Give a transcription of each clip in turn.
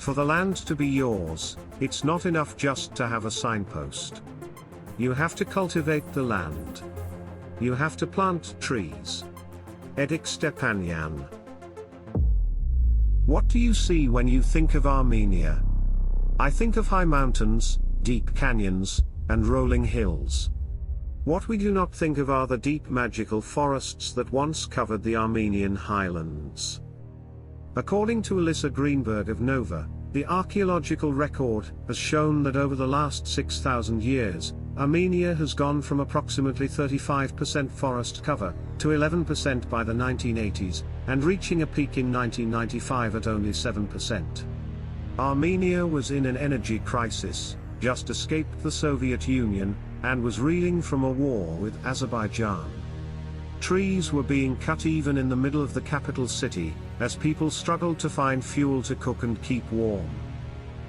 For the land to be yours, it's not enough just to have a signpost. You have to cultivate the land. You have to plant trees. Edik Stepanyan. What do you see when you think of Armenia? I think of high mountains, deep canyons, and rolling hills. What we do not think of are the deep magical forests that once covered the Armenian highlands. According to Alyssa Greenberg of Nova, the archaeological record has shown that over the last 6,000 years, Armenia has gone from approximately 35% forest cover to 11% by the 1980s, and reaching a peak in 1995 at only 7%. Armenia was in an energy crisis, just escaped the Soviet Union, and was reeling from a war with Azerbaijan. Trees were being cut even in the middle of the capital city, as people struggled to find fuel to cook and keep warm.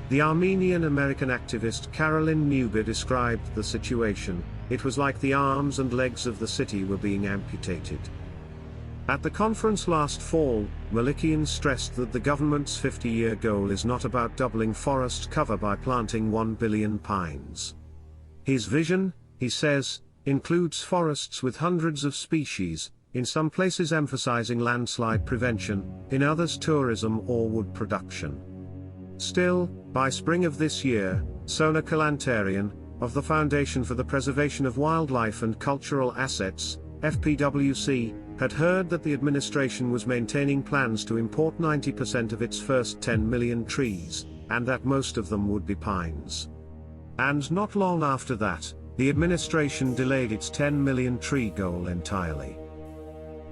The Armenian-American activist Carolyn Newby described the situation. It was like the arms and legs of the city were being amputated. At the conference last fall, Malikian stressed that the government's 50-year goal is not about doubling forest cover by planting 1 billion pines. His vision, he says, includes forests with hundreds of species, in some places emphasizing landslide prevention, in others tourism or wood production. Still, by spring of this year, Sona Kalantarian, of the Foundation for the Preservation of Wildlife and Cultural Assets, FPWC, had heard that the administration was maintaining plans to import 90% of its first 10 million trees, and that most of them would be pines. And not long after that, the administration delayed its 10 million tree goal entirely.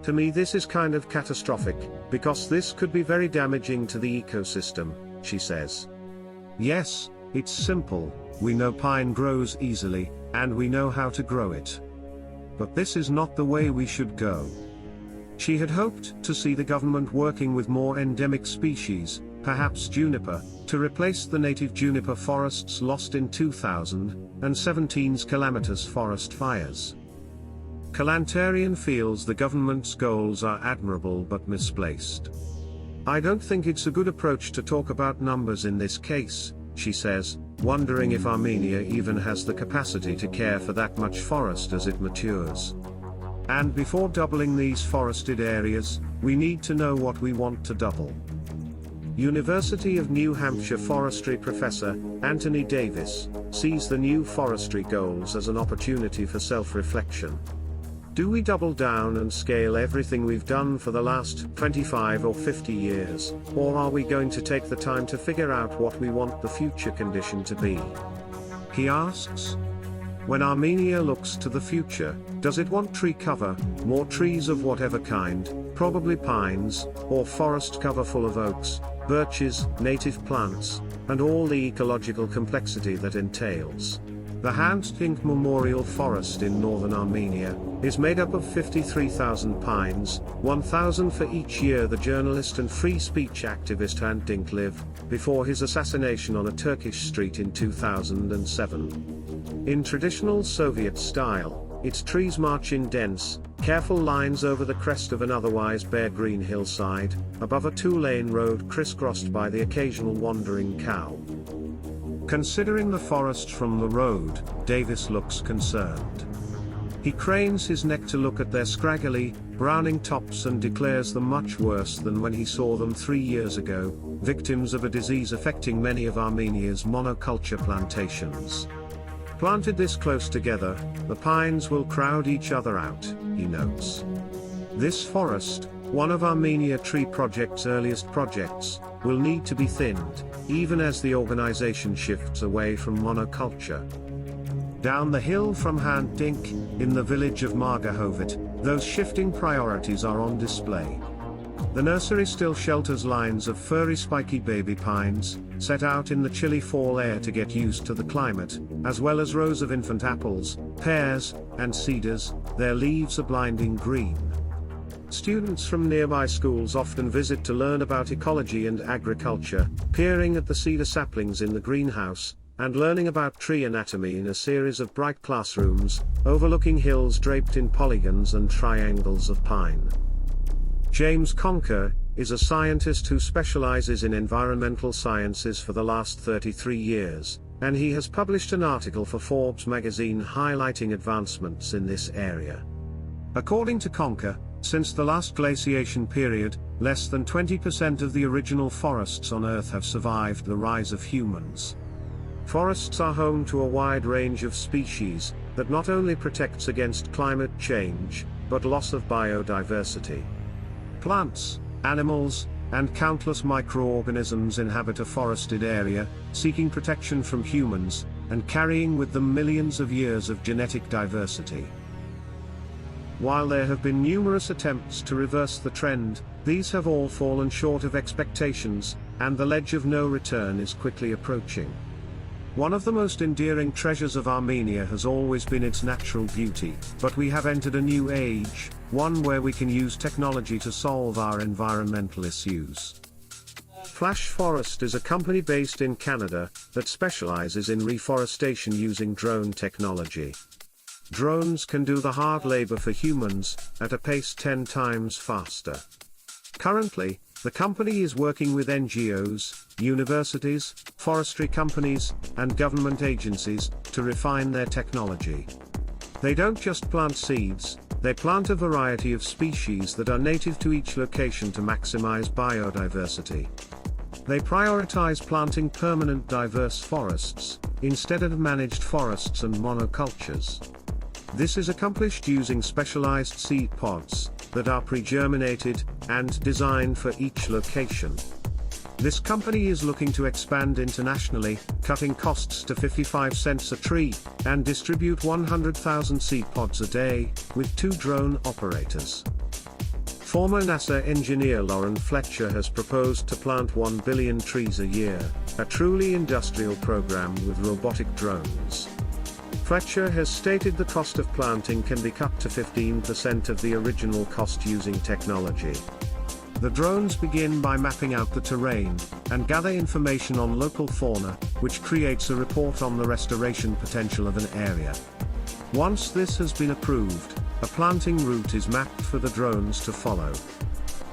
To me, this is kind of catastrophic, because this could be very damaging to the ecosystem, she says. Yes, it's simple, we know pine grows easily, and we know how to grow it. But this is not the way we should go. She had hoped to see the government working with more endemic species, perhaps juniper, to replace the native juniper forests lost in 2017's calamitous forest fires. Kalantarian feels the government's goals are admirable but misplaced. I don't think it's a good approach to talk about numbers in this case, she says, wondering if Armenia even has the capacity to care for that much forest as it matures. And before doubling these forested areas, we need to know what we want to double. University of New Hampshire forestry professor, Anthony Davis, sees the new forestry goals as an opportunity for self-reflection. Do we double down and scale everything we've done for the last 25 or 50 years, or are we going to take the time to figure out what we want the future condition to be? He asks. When Armenia looks to the future, does it want tree cover, more trees of whatever kind, probably pines, or forest cover full of oaks, birches, native plants, and all the ecological complexity that entails? The Ant-Ink Memorial Forest in northern Armenia is made up of 53,000 pines, 1,000 for each year the journalist and free speech activist Ant-Ink lived, before his assassination on a Turkish street in 2007. In traditional Soviet style, its trees march in dense, careful lines over the crest of an otherwise bare green hillside, above a two-lane road crisscrossed by the occasional wandering cow. Considering the forest from the road, Davis looks concerned. He cranes his neck to look at their scraggly, browning tops and declares them much worse than when he saw them 3 years ago, victims of a disease affecting many of Armenia's monoculture plantations. Planted this close together, the pines will crowd each other out, he notes. This forest, one of Armenia Tree Project's earliest projects, will need to be thinned, even as the organization shifts away from monoculture. Down the hill from Ant-Ink, in the village of Margahovit, those shifting priorities are on display. The nursery still shelters lines of furry spiky baby pines, set out in the chilly fall air to get used to the climate, as well as rows of infant apples, pears, and cedars, their leaves a blinding green. Students from nearby schools often visit to learn about ecology and agriculture, peering at the cedar saplings in the greenhouse, and learning about tree anatomy in a series of bright classrooms, overlooking hills draped in polygons and triangles of pine. James Conker, is a scientist who specializes in environmental sciences for the last 33 years, and he has published an article for Forbes magazine highlighting advancements in this area. According to Conker, since the last glaciation period, less than 20% of the original forests on Earth have survived the rise of humans. Forests are home to a wide range of species that not only protects against climate change, but loss of biodiversity. Plants, animals, and countless microorganisms inhabit a forested area, seeking protection from humans, and carrying with them millions of years of genetic diversity. While there have been numerous attempts to reverse the trend, these have all fallen short of expectations, and the ledge of no return is quickly approaching. One of the most endearing treasures of Armenia has always been its natural beauty, but we have entered a new age, one where we can use technology to solve our environmental issues. Flash Forest is a company based in Canada that specializes in reforestation using drone technology. Drones can do the hard labor for humans, at a pace 10 times faster. Currently, the company is working with NGOs, universities, forestry companies, and government agencies to refine their technology. They don't just plant seeds, they plant a variety of species that are native to each location to maximize biodiversity. They prioritize planting permanent diverse forests, instead of managed forests and monocultures. This is accomplished using specialized seed pods that are pre-germinated and designed for each location. This company is looking to expand internationally, cutting costs to 55 cents a tree, and distribute 100,000 seed pods a day, with 2 drone operators. Former NASA engineer Lauren Fletcher has proposed to plant 1 billion trees a year, a truly industrial program with robotic drones. Fletcher has stated the cost of planting can be cut to 15% of the original cost using technology. The drones begin by mapping out the terrain, and gather information on local fauna, which creates a report on the restoration potential of an area. Once this has been approved, a planting route is mapped for the drones to follow.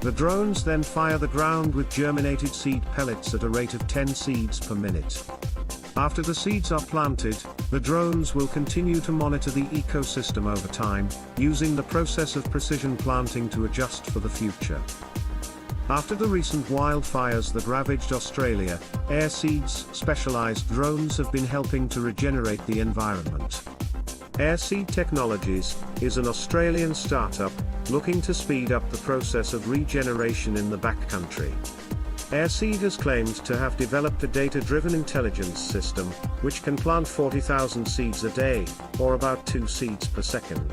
The drones then fire the ground with germinated seed pellets at a rate of 10 seeds per minute. After the seeds are planted, the drones will continue to monitor the ecosystem over time, using the process of precision planting to adjust for the future. After the recent wildfires that ravaged Australia, Airseed's specialized drones have been helping to regenerate the environment. Airseed Technologies is an Australian startup looking to speed up the process of regeneration in the backcountry. Airseed has claimed to have developed a data-driven intelligence system, which can plant 40,000 seeds a day, or about 2 seeds per second.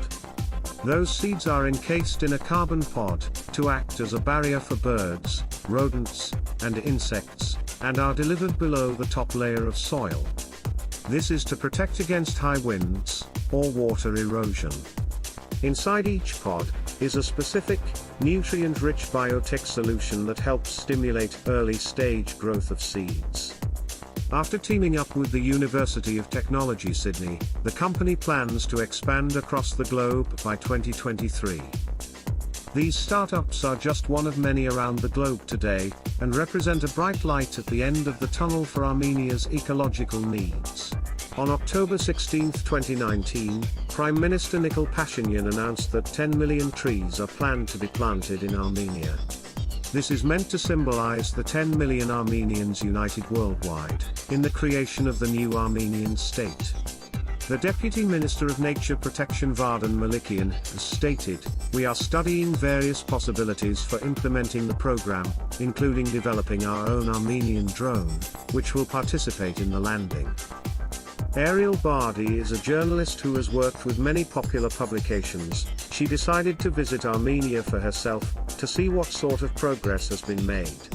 Those seeds are encased in a carbon pod, to act as a barrier for birds, rodents, and insects, and are delivered below the top layer of soil. This is to protect against high winds, or water erosion. Inside each pod is a specific, nutrient-rich biotech solution that helps stimulate early-stage growth of seeds. After teaming up with the University of Technology Sydney, the company plans to expand across the globe by 2023. These startups are just one of many around the globe today, and represent a bright light at the end of the tunnel for Armenia's ecological needs. On October 16, 2019, Prime Minister Nikol Pashinyan announced that 10 million trees are planned to be planted in Armenia. This is meant to symbolize the 10 million Armenians united worldwide, in the creation of the new Armenian state. The Deputy Minister of Nature Protection Vardan Malikian has stated, "We are studying various possibilities for implementing the program, including developing our own Armenian drone, which will participate in the landing." Ariel Bardi is a journalist who has worked with many popular publications. She decided to visit Armenia for herself, to see what sort of progress has been made.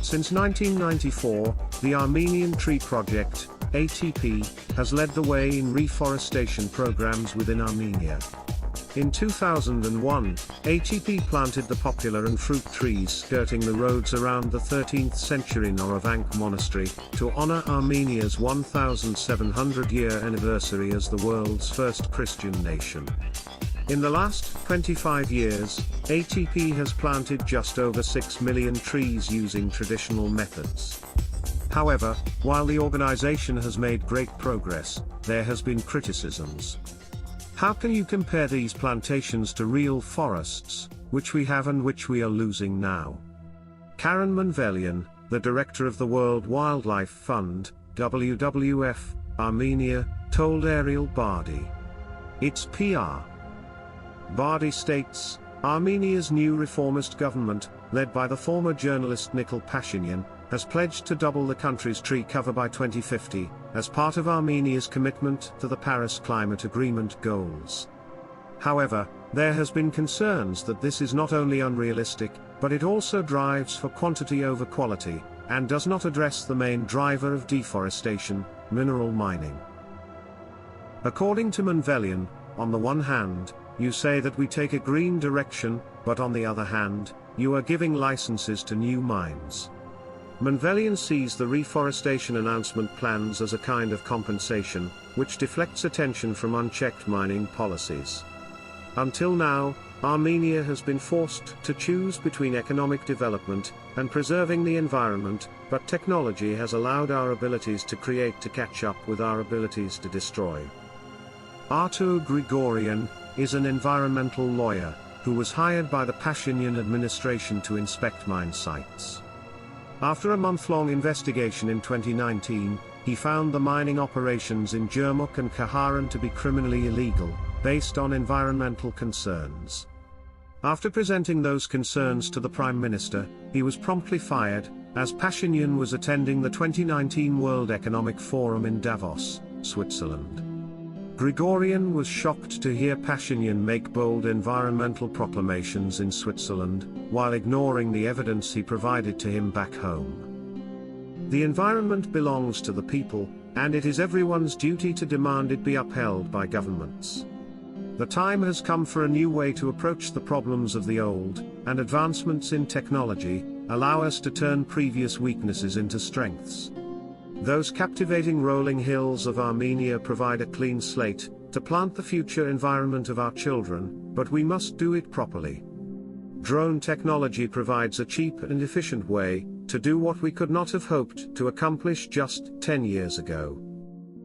Since 1994, the Armenian Tree Project, ATP, has led the way in reforestation programs within Armenia. In 2001, ATP planted the popular and fruit trees skirting the roads around the 13th century Noravank monastery, to honor Armenia's 1,700-year anniversary as the world's first Christian nation. In the last 25 years, ATP has planted just over 6 million trees using traditional methods. However, while the organization has made great progress, there has been criticisms. How can you compare these plantations to real forests, which we have and which we are losing now? Karen Manvelian, the director of the World Wildlife Fund, WWF, Armenia, told Ariel Bardi. It's PR. Bardi states, Armenia's new reformist government, led by the former journalist Nikol Pashinyan, has pledged to double the country's tree cover by 2050, as part of Armenia's commitment to the Paris Climate Agreement goals. However, there has been concerns that this is not only unrealistic, but it also drives for quantity over quality, and does not address the main driver of deforestation, mineral mining. According to Manvelian, on the one hand, you say that we take a green direction, but on the other hand, you are giving licenses to new mines. Manvelian sees the reforestation announcement plans as a kind of compensation, which deflects attention from unchecked mining policies. Until now, Armenia has been forced to choose between economic development and preserving the environment, but technology has allowed our abilities to create to catch up with our abilities to destroy. Artur Grigorian is an environmental lawyer who was hired by the Pashinyan administration to inspect mine sites. After a month-long investigation in 2019, he found the mining operations in Jermuk and Kaharan to be criminally illegal, based on environmental concerns. After presenting those concerns to the Prime Minister, he was promptly fired, as Pashinyan was attending the 2019 World Economic Forum in Davos, Switzerland. Grigorian was shocked to hear Pashinyan make bold environmental proclamations in Switzerland, while ignoring the evidence he provided to him back home. The environment belongs to the people, and it is everyone's duty to demand it be upheld by governments. The time has come for a new way to approach the problems of the old, and advancements in technology allow us to turn previous weaknesses into strengths. Those captivating rolling hills of Armenia provide a clean slate to plant the future environment of our children, but we must do it properly. Drone technology provides a cheap and efficient way to do what we could not have hoped to accomplish just 10 years ago.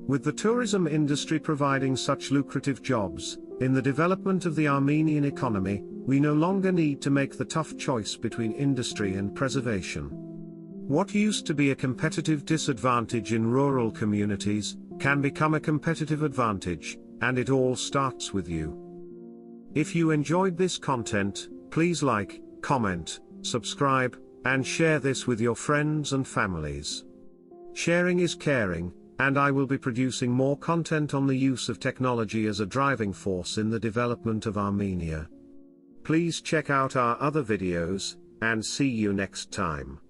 With the tourism industry providing such lucrative jobs in the development of the Armenian economy, we no longer need to make the tough choice between industry and preservation. What used to be a competitive disadvantage in rural communities can become a competitive advantage, and it all starts with you. If you enjoyed this content, please like, comment, subscribe, and share this with your friends and families. Sharing is caring, and I will be producing more content on the use of technology as a driving force in the development of Armenia. Please check out our other videos, and see you next time.